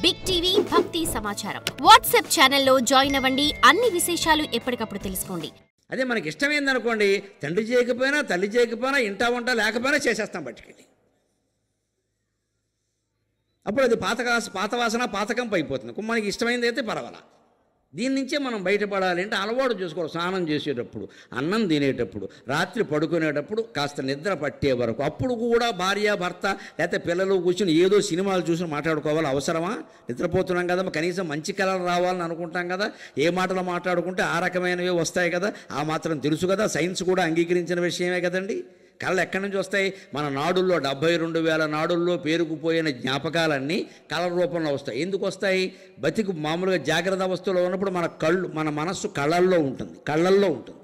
Big TV భక్తి సమాచారం WhatsApp ఛానల్లో జాయిన్ అవ్వండి. అన్ని విశేషాలు ఎప్పటికప్పుడు తెలుసుకోండి. అదే మనకి ఇష్టమైందనుకోండి, తండ్రి చేయకపోయినా తల్లి చేయకపోయినా ఇంటా వంట లేకపోయినా చేసేస్తాం పట్టుకెళ్ళి. అప్పుడు అది పాత వాసన పాతకంపు అయిపోతుంది. మనకి ఇష్టమైంది అయితే పర్వాలా. దీని నుంచే మనం బయటపడాలి అంటే అలవాటు చేసుకోవాలి. స్నానం చేసేటప్పుడు, అన్నం తినేటప్పుడు, రాత్రి పడుకునేటప్పుడు, కాస్త నిద్ర పట్టే వరకు, అప్పుడు కూడా భార్య భర్త లేకపోతే పిల్లలు కూర్చొని ఏదో సినిమాలు చూసి మాట్లాడుకోవాలి. అవసరమా? నిద్రపోతున్నాం కదా, కనీసం మంచి కళలు రావాలని అనుకుంటాం కదా. ఏ మాటలు మాట్లాడుకుంటే ఆ రకమైనవి వస్తాయి కదా, ఆ మాత్రం తెలుసు కదా. సైన్స్ కూడా అంగీకరించిన విషయమే కదండి. కళలు ఎక్కడి నుంచి వస్తాయి? మన నాడుల్లో 72,000 నాడుల్లో పేరుకుపోయిన జ్ఞాపకాలన్నీ కళల రూపంలో వస్తాయి. ఎందుకు వస్తాయి? బతికు మామూలుగా జాగ్రత్త అవస్థలో ఉన్నప్పుడు మన మనస్సు కళ్ళల్లో ఉంటుంది.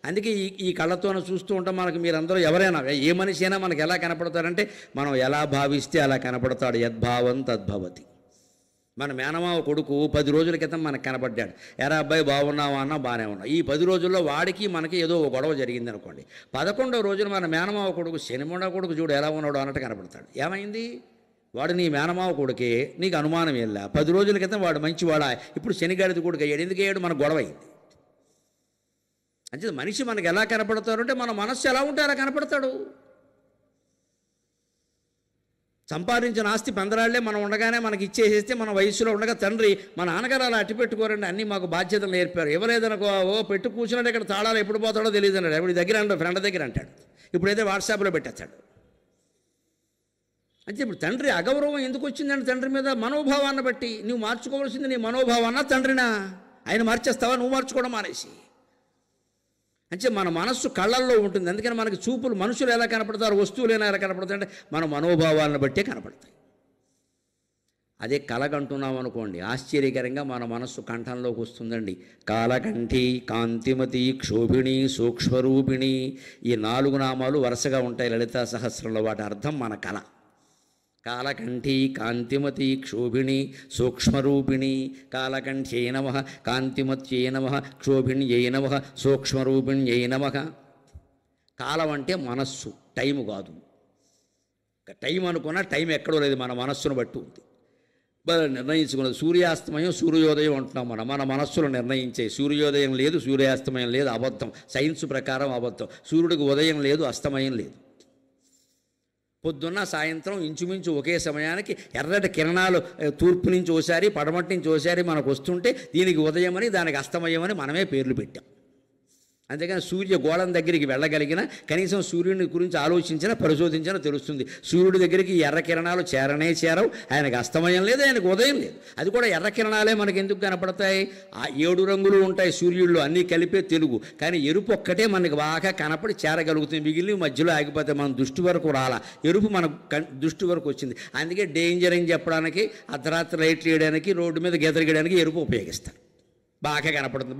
అందుకే ఈ కళ్ళతోనే చూస్తూ ఉంటాం. మనకు మీరందరూ ఎవరైనా ఏ మనిషి అయినా మనకు ఎలా కనపడతారంటే మనం ఎలా భావిస్తే అలా కనపడతాడు. యద్భావం తద్భవతి. మన మేనమావ కొడుకు 10 రోజుల క్రితం మనకు కనపడ్డాడు. ఎరా అబ్బాయి బాగున్నావా అన్నా బాగానే ఉన్నా. ఈ 10 రోజుల్లో వాడికి మనకి ఏదో గొడవ జరిగింది అనుకోండి. 11వ రోజున మన మేనమావ కొడుకు శనిమొండ కొడుకు చూడు ఎలా ఉన్నాడు అన్నట్టు కనపడతాడు. ఏమైంది? వాడు నీ మేనమావ కొడుకే, నీకు అనుమానం వెళ్ళా. 10 రోజుల క్రితం వాడు మంచివాడా, ఇప్పుడు శనిగాడిది కొడుకు అయ్యాడు. ఎందుకు అయ్యాడు? మన గొడవ అయింది. అంటే మనిషి మనకు ఎలా కనపడతాడు అంటే మన మనస్సు ఎలా ఉంటే అలా కనపడతాడు. సంపాదించిన ఆస్తి పందరాళ్లే మనం ఉండగానే మనకి ఇచ్చేసేస్తే మన వయసులో ఉండగా తండ్రి మా నాన్నగారు అలా అట్టి పెట్టుకోరండి, అన్నీ మాకు బాధ్యతలు నేర్పారు. ఇవ్వలేదనుకో పెట్టు కూర్చున్నాడు, ఇక్కడ తాళాలు ఎప్పుడు పోతాడో తెలియదు అన్నాడు. ఎవరి దగ్గర అంటాడు, ఫ్రెండ్ దగ్గర అంటాడు. ఇప్పుడైతే వాట్సాప్లో పెట్టేస్తాడు. అంటే ఇప్పుడు తండ్రి అగౌరవం ఎందుకు వచ్చిందంటే తండ్రి మీద మనోభావాన్ని బట్టి. నువ్వు మార్చుకోవాల్సింది నీ మనోభావాన్న తండ్రినా? ఆయన మార్చేస్తావా నువ్వు మార్చుకోవడం మానేసి? అంటే మన మనస్సు కళ్ళల్లో ఉంటుంది. అందుకని మనకి చూపులు, మనుషులు ఎలా కనపడతారు, వస్తువులు ఎలా కనపడతాయి అంటే మన మనోభావాలను బట్టే కనపడతాయి. అదే కలగంటున్నాం అనుకోండి, ఆశ్చర్యకరంగా మన మనస్సు కంఠంలోకి వస్తుందండి. కాలకంఠి, కాంతిమతి, క్షోభిణి, సూక్ష్మరూపిణి, ఈ 4 నామాలు వరుసగా ఉంటాయి లలితా సహస్రంలో. వాటి అర్థం మన కళ. కాలకంఠి, కాంతిమతి, క్షోభిణి, సూక్ష్మరూపిణి. కాలకంఠ్యై నమః, కాంతిమత్యై నమః, క్షోభిణ్యై నమః, సూక్ష్మరూపిణ్యై నమః. కాలం అంటే మనస్సు, టైము కాదు. టైం అనుకున్నా టైం ఎక్కడో లేదు, మన మనస్సును బట్టి ఉంది. నిర్ణయించుకున్నది సూర్యాస్తమయం, సూర్యోదయం అంటున్నాం. మన మనస్సులో నిర్ణయించే సూర్యోదయం లేదు, సూర్యాస్తమయం లేదు, అబద్ధం. సైన్స్ ప్రకారం అబద్ధం. సూర్యుడికి ఉదయం లేదు, అస్తమయం లేదు. పొద్దున్న సాయంత్రం ఇంచుమించు ఒకే సమయానికి ఎర్రటి కిరణాలు తూర్పు నుంచి ఓసారి, పడమటి నుంచి ఓసారి మనకు వస్తుంటే దీనికి ఉదయం అని, దానికి అస్తమయం అని మనమే పేర్లు పెట్టాం. అంతేకాని సూర్య గోళం దగ్గరికి వెళ్ళగలిగిన, కనీసం సూర్యుని గురించి ఆలోచించినా పరిశోధించినా తెలుస్తుంది. సూర్యుడి దగ్గరికి ఎర్ర కిరణాలు చేరవు. ఆయనకు అస్తమయం లేదు, ఆయనకు ఉదయం లేదు. అది కూడా ఎర్ర కిరణాలే మనకు ఎందుకు కనపడతాయి? ఆ 7 రంగులు ఉంటాయి సూర్యుల్లో, అన్నీ కలిపే తెలుగు. కానీ ఎరుపు ఒక్కటే మనకు బాగా కనపడి చేరగలుగుతుంది. మిగిలిన మధ్యలో ఆగిపోతే మన దృష్టి వరకు రాలా. ఎరుపు మన దృష్టి వరకు వచ్చింది. అందుకే డేంజర్ అని చెప్పడానికి, అర్ధరాత్రి లైట్లు వేయడానికి, రోడ్డు మీద గీతలు గీయడానికి ఎరుపు ఉపయోగిస్తారు. బాగా కనపడుతుంది.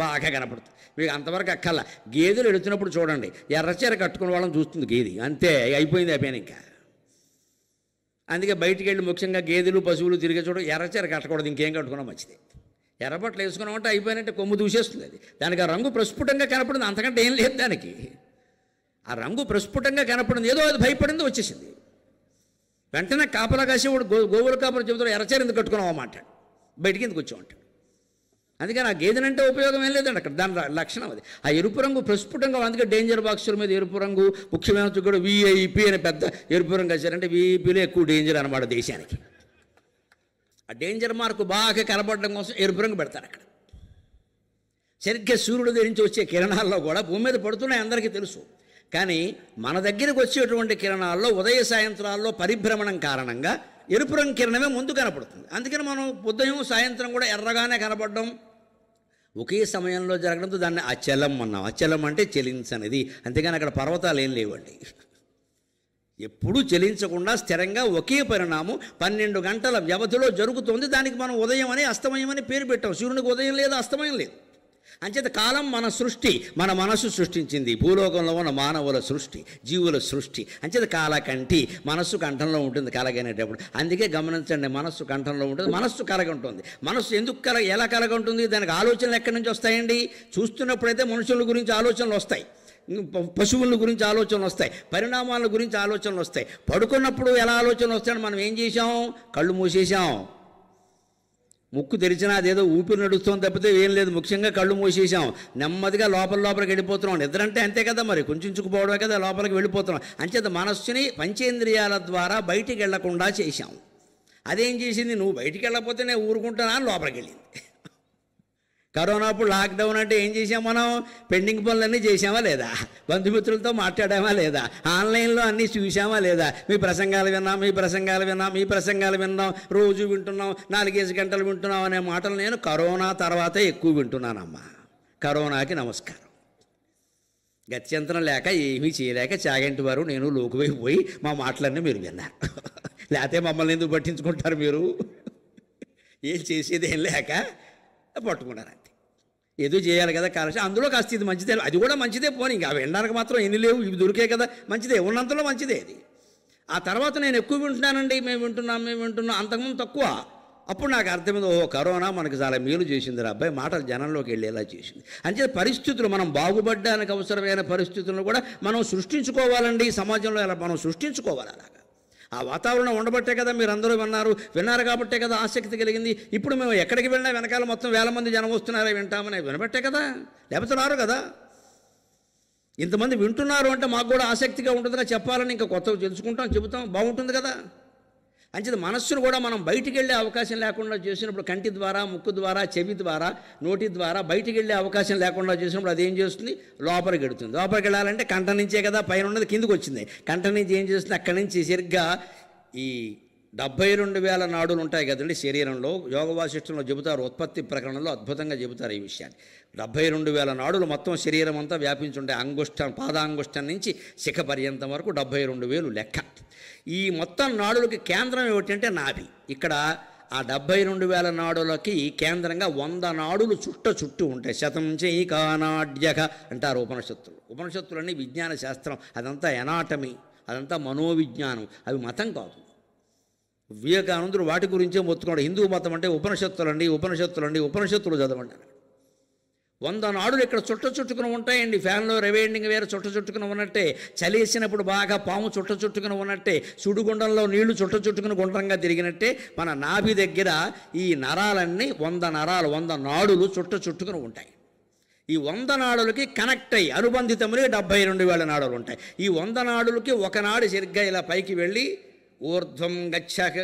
మీకు అంతవరకు అక్కల్లా. గేదెలు ఎడుతున్నప్పుడు చూడండి, ఎర్రచీర కట్టుకునే వాళ్ళని చూస్తుంది గేది, అంతే, అయిపోయింది ఇంకా. అందుకే బయటికి వెళ్ళి ముఖ్యంగా గేదెలు పశువులు తిరిగే చూడ ఎర్రచీర కట్టకూడదు, ఇంకేం కట్టుకున్నా మంచిది. ఎర్రబట్టలు వేసుకున్నామంటే అయిపోయినట్టే కొమ్ము దూసేస్తుంది. అది దానికి ఆ రంగు ప్రస్ఫుటంగా కనపడింది, అంతకంటే ఏం లేదు దానికి. ఆ రంగు ప్రస్ఫుటంగా కనపడింది, ఏదో అది భయపడింది, వచ్చేసింది. వెంటనే కాపలా కాసేవాడు గోవుల కాపలా చెబుతాడు, ఎర్రచీర ఎందుకు కట్టుకున్నావు అన్నమాట, బయటికి ఎందుకు వచ్చామంటాడు. అందుకని ఆ గేదెనంటే ఉపయోగం ఏం లేదండి అక్కడ, దాని లక్షణం అది. ఆ ఎరుపు రంగు ప్రస్ఫుటంగా, అందుకే డేంజర్ బాక్సుల మీద ఎరుపు రంగు, ముఖ్యమైన కూడా విఐపి అని పెద్ద ఎరుపు రంగు వచ్చారంటే విఐపీలో ఎక్కువ డేంజర్ అనమాట దేశానికి. ఆ డేంజర్ మార్కు బాగా కనపడడం కోసం ఎరుపు రంగు పెడతారు అక్కడ. సరిగ్గా సూర్యుడి దగ్గర నుంచి వచ్చే కిరణాల్లో కూడా భూమి మీద పడుతున్నాయి, అందరికీ తెలుసు. కానీ మన దగ్గరకు వచ్చేటువంటి కిరణాల్లో ఉదయ సాయంత్రాల్లో పరిభ్రమణం కారణంగా ఎరుపు రంగు కిరణమే ముందు కనపడుతుంది. అందుకని మనం ఉదయం సాయంత్రం కూడా ఎర్రగానే కనపడడం, ఒకే సమయంలో జరగడంతో దాన్ని అచలం అన్నాం. అచలం అంటే చెలించనిది. అంతేగాని అక్కడ పర్వతాలు ఏం లేవండి. ఎప్పుడూ చెలించకుండా స్థిరంగా ఒకే పరిణామం 12 గంటల వ్యవధిలో జరుగుతుంది. దానికి మనం ఉదయం అని అస్తమయం అని పేరు పెట్టాం. సూర్యునికి ఉదయం లేదు, అస్తమయం లేదు. అంచేత కాలం మన సృష్టి, మన మనసు సృష్టించింది. భూలోకంలో ఉన్న మానవుల సృష్టి, జీవుల సృష్టి. అంచేత కాలకంఠి, మనస్సు కంఠంలో ఉంటుంది కలగనేటప్పుడు. అందుకే గమనించండి, మనస్సు కంఠంలో ఉంటుంది, మనస్సు కలగంటుంది. మనస్సు ఎందుకు ఎలా కలగంటుంది? దానికి ఆలోచనలు ఎక్కడి నుంచి వస్తాయండి? చూస్తున్నప్పుడైతే మనుషుల గురించి ఆలోచనలు వస్తాయి, పశువుల గురించి ఆలోచనలు వస్తాయి, పరిణామాల గురించి ఆలోచనలు వస్తాయి. పడుకున్నప్పుడు ఎలా ఆలోచనలు వస్తాయని మనం ఏం చేసాం? కళ్ళు మూసేసాం. ముక్కు తెరిచినా అదేదో ఊపిరి నడుస్తుంది తప్పితే ఏం లేదు. ముఖ్యంగా కళ్ళు మూసేసాం, నెమ్మదిగా లోపలికి వెళ్ళిపోతున్నాం. నిద్ర అంటే అంతే కదా, మరి కొంచెంచుకుపోవడమే కదా, లోపలికి వెళ్ళిపోతున్నాం. అంచేత మనస్సుని పంచేంద్రియాల ద్వారా బయటికి వెళ్లకుండా చేశాం. అదేం చేసింది, నువ్వు బయటికి వెళ్ళకపోతే నేను ఊరుకుంటానా అని లోపలికి వెళ్ళింది. కరోనా అప్పుడు లాక్డౌన్ అంటే ఏం చేసాం మనం? పెండింగ్ పనులన్నీ చేసామా లేదా? బంధుమిత్రులతో మాట్లాడామా లేదా? ఆన్లైన్లో అన్నీ చూసామా లేదా? మీ ప్రసంగాలు విన్నాం, రోజు వింటున్నాం, 4-5 గంటలు వింటున్నాం అనే మాటలు నేను కరోనా తర్వాతే ఎక్కువ వింటున్నానమ్మా. కరోనాకి నమస్కారం. గత్యంతరం లేక ఏమీ చేయలేక చాగంటి వారు నేను లోకువైపు పోయి మా మాటలన్నీ మీరు విన్నారు. లేకపోతే మమ్మల్ని ఎందుకు పట్టించుకుంటారు మీరు? ఏం చేసేది ఏం లేక పట్టుకున్నారు అంతే. ఏదో చేయాలి కదా కాలేజ్, అందులో కాస్త ఇది మంచిదే, అది కూడా మంచిదే. పోనీ ఇంకా వినడానికి మాత్రం ఎన్ని లేవు, ఇవి దొరికే కదా, మంచిదే, ఉన్నంతలో మంచిదే అది. ఆ తర్వాత నేను ఎక్కువ వింటున్నానండి, మేము వింటున్నాం, అంతకుముందు తక్కువ. అప్పుడు నాకు అర్థమైంది, ఓహో కరోనా మనకు చాలా మేలు చేసింది రా అబ్బాయి, మాటలు జనంలోకి వెళ్ళేలా చేసింది. అంటే పరిస్థితులు, మనం బాగుపడడానికి అవసరమైన పరిస్థితులను కూడా మనం సృష్టించుకోవాలండి. సమాజంలో ఎలా మనం సృష్టించుకోవాలి అలాగా. ఆ వాతావరణం ఉండబట్టే కదా మీరు అందరూ విన్నారు కాబట్టే కదా ఆసక్తి కలిగింది. ఇప్పుడు మేము ఎక్కడికి వెళ్ళినా వెనకాల మొత్తం 1000 మంది జనం వస్తున్నారే వింటామని వినబట్టే కదా, లేకపోతే రారు కదా. ఇంతమంది వింటున్నారు అంటే మాకు కూడా ఆసక్తిగా ఉంటుందిగా, చెప్పాలని ఇంకా కొత్తవి తెలుసుకుంటాం, చెబుతాం, బాగుంటుంది కదా. అంచేది మనస్సును కూడా మనం బయటికి వెళ్ళే అవకాశం లేకుండా చేసినప్పుడు, కంటి ద్వారా, ముక్కు ద్వారా, చెవి ద్వారా, నోటి ద్వారా బయటికి వెళ్ళే అవకాశం లేకుండా చేసినప్పుడు అదేం చేస్తుంది? లోపలికి వెడుతుంది. లోపలికి వెళ్ళాలంటే కంఠ నుంచే కదా, పైన ఉన్నది కిందకు వచ్చింది. కంఠ నుంచి ఏం చేస్తుంది? అక్కడి నుంచి సరిగ్గా ఈ 72,000 నాడులు ఉంటాయి కదండి శరీరంలో. యోగ వాసిష్టంలో చెబుతారు, ఉత్పత్తి ప్రకరణంలో అద్భుతంగా చెబుతారు ఈ విషయాన్ని. 72,000 నాడులు మొత్తం శరీరం అంతా వ్యాపించుంటాయి. అంగుష్టం, పాదాంగుష్టం నుంచి శిఖ పర్యంతం వరకు 72,000 లెక్క. ఈ మొత్తం నాడులకి కేంద్రం ఏమిటంటే నాభి. ఇక్కడ ఆ 72,000 నాడులకి కేంద్రంగా 100 నాడులు చుట్టూ ఉంటాయి. శతం చైకానాడ్యక అంటారు ఉపనిషత్తులు. ఉపనిషత్తులన్నీ విజ్ఞాన శాస్త్రం, అదంతా ఎనాటమీ, అదంతా మనోవిజ్ఞానం, అవి మతం కాదు. వివేకానందుడు వాటి గురించే మొత్తుకున్నాడు. హిందూ మతం అంటే ఉపనిషత్తులు చదవండి. 100 నాడులు ఇక్కడ చుట్టుకుని ఉంటాయండి. ఫ్యాన్లో రివైండింగ్ వేరే చుట్టుకుని ఉన్నట్టే, చలేసినప్పుడు బాగా పాము చుట్టుకుని ఉన్నట్టే, సుడిగుండంలో నీళ్లు చుట్టుకుని గుండ్రంగా తిరిగినట్టే మన నాభి దగ్గర ఈ నరాలన్నీ 100 నరాలు, 100 నాడులు చుట్టుకుని ఉంటాయి. ఈ 100 నాడులకి కనెక్ట్ అయ్యి అనుబంధితములే 72,000 నాడులు ఉంటాయి. ఈ 100 నాడులకి ఒక నాడు సరిగ్గా ఇలా పైకి వెళ్ళి ఊర్ధ్వం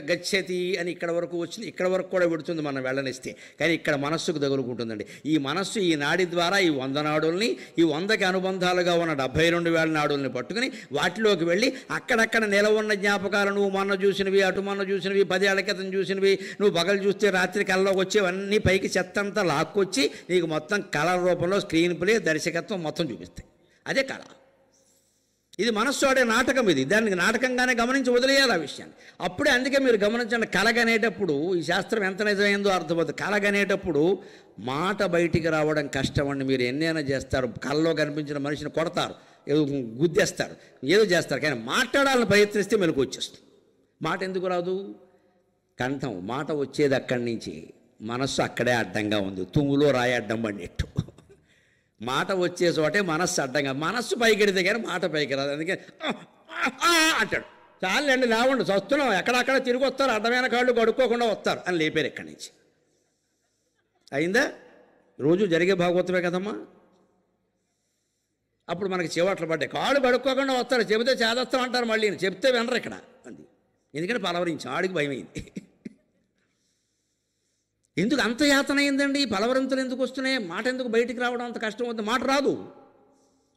గచ్చతి అని ఇక్కడ వరకు వచ్చింది. ఇక్కడ వరకు కూడా పెడుతుంది మనం వెళ్ళనిస్తే, కానీ ఇక్కడ మనస్సుకు తగులుకుంటుందండి. ఈ మనస్సు ఈ నాడి ద్వారా ఈ 100 నాడుల్ని, ఈ 100కి అనుబంధాలుగా ఉన్న 72,000 నాడుల్ని పట్టుకుని వాటిలోకి వెళ్ళి అక్కడక్కడ నిలవున్న జ్ఞాపకాలు, నువ్వు మొన్న చూసినవి, అటు మొన్న చూసినవి, 10 ఏళ్ల క్రితం చూసినవి, నువ్వు పగలు చూస్తే రాత్రి కళ్ళలోకి వచ్చేవన్నీ పైకి చెత్తంతా లాక్కొచ్చి నీకు మొత్తం కళ రూపంలో స్క్రీన్ ప్లే, దర్శకత్వం మొత్తం చూపిస్తాయి. అదే కళ. ఇది మనస్సు ఆడే నాటకం. ఇది దానికి నాటకంగానే గమనించి వదిలేయాలి ఆ విషయాన్ని. అప్పుడే అందుకే మీరు గమనించండి, కలగనేటప్పుడు ఈ శాస్త్రం ఎంత నిజమైందో అర్థమవుతుంది. కలగనేటప్పుడు మాట బయటికి రావడం కష్టం అండి. మీరు ఎన్నైనా చేస్తారు, కళ్ళలో కనిపించిన మనిషిని కొడతారు, ఏదో గుద్దేస్తారు, ఏదో చేస్తారు, కానీ మాట్లాడాలని ప్రయత్నిస్తే మెలకు వచ్చేస్తుంది. మాట ఎందుకు రాదు? కంఠం. మాట వచ్చేది అక్కడి నుంచి, మనస్సు అక్కడే అడ్డంగా ఉంది, తుమ్ములో రాయి అడ్డం పడినట్టు. మాట వచ్చే చోటే మనస్సు అడ్డంగా, మనస్సు పైకెడితే కానీ మాట పైకి రాదు. అందుకే అంటాడు, చాలండి లేవండి చస్తున్నాం, ఎక్కడక్కడ తిరిగి వస్తారు, అడ్డమైన కాళ్ళు కడుక్కోకుండా వస్తారు అని లేపారు ఇక్కడి నుంచి. అయిందా? రోజు జరిగే భాగవతమే కదమ్మా. అప్పుడు మనకి చివాట్లు పడ్డాయి, కాళ్ళు కడుక్కోకుండా వస్తారు, చెబితే చేదస్తాం అంటారు, మళ్ళీ చెప్తే వినరు ఇక్కడ అంది. ఎందుకంటే పలవరించాం, ఆడికి భయమైంది. ఎందుకు అంత యాతన అయిందండి? పలవరింతలు ఎందుకు వస్తున్నాయి? మాట ఎందుకు బయటికి రావడం అంత కష్టం అవుతుంది? మాట రాదు.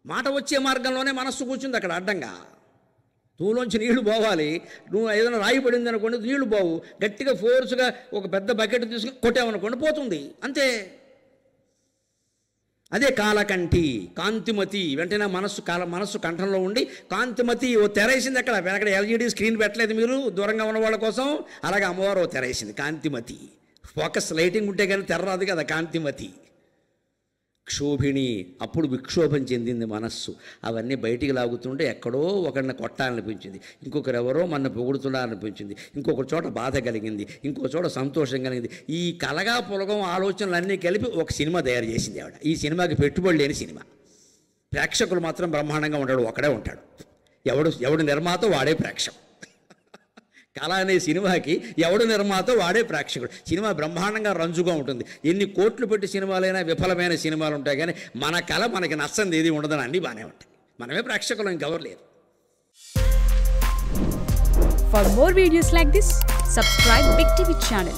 మాట వచ్చే మార్గంలోనే మనస్సు కూర్చుంది అక్కడ అడ్డంగా. నువ్వులోంచి నీళ్లు పోవాలి, నువ్వు ఏదైనా రాయి పడింది అనుకోండి, నీళ్లు పోవు, గట్టిగా ఫోర్స్గా ఒక పెద్ద బకెట్ తీసుకుని కొట్టామనుకోండి పోతుంది, అంతే. అదే కాలకంఠి, కాంతిమతి. వెంటనే మనస్సు కంఠంలో ఉండి కాంతిమతి ఓ తెరేసింది. అక్కడ ఎల్ఈడి స్క్రీన్ పెట్టలేదు మీరు దూరంగా ఉన్న వాళ్ళ కోసం, అలాగే అమ్మవారు ఓ తెరేసింది, కాంతిమతి. ఫోకస్ లైటింగ్ ఉంటే కానీ తెర్రాదు కదా, కాంతిమతి. క్షోభిణి, అప్పుడు విక్షోభం చెందింది మనస్సు. అవన్నీ బయటికి లాగుతుంటే ఎక్కడో ఒకరిని కొట్టాలనిపించింది, ఇంకొకరెవరో మన పొగుడుతున్నారనిపించింది, ఇంకొక చోట బాధ కలిగింది, ఇంకొక చోట సంతోషం కలిగింది. ఈ కలగా పొలగం ఆలోచనలన్నీ కలిపి ఒక సినిమా తయారు చేసింది ఆవిడ. ఈ సినిమాకి పెట్టుబడి లేని సినిమా. ప్రేక్షకులు మాత్రం బ్రహ్మాండంగా ఉంటాడు, ఒకడే ఉంటాడు. ఎవడు నిర్మాత వాడే ప్రేక్షకుడు. కళ అనే సినిమాకి ఎవడు నిర్మాతో వాడే ప్రేక్షకుడు. సినిమా బ్రహ్మాండంగా రంజుగా ఉంటుంది. ఎన్ని కోట్లు పెట్టి సినిమాలైనా విఫలమైన సినిమాలు ఉంటాయి, కానీ మన కళ మనకి నచ్చంది ఏది ఉండదని అన్నీ బాగానే ఉంటాయి. మనమే ప్రేక్షకులు, ఇంకెవరు లేరు. For more videos like this, subscribe Big TV channel.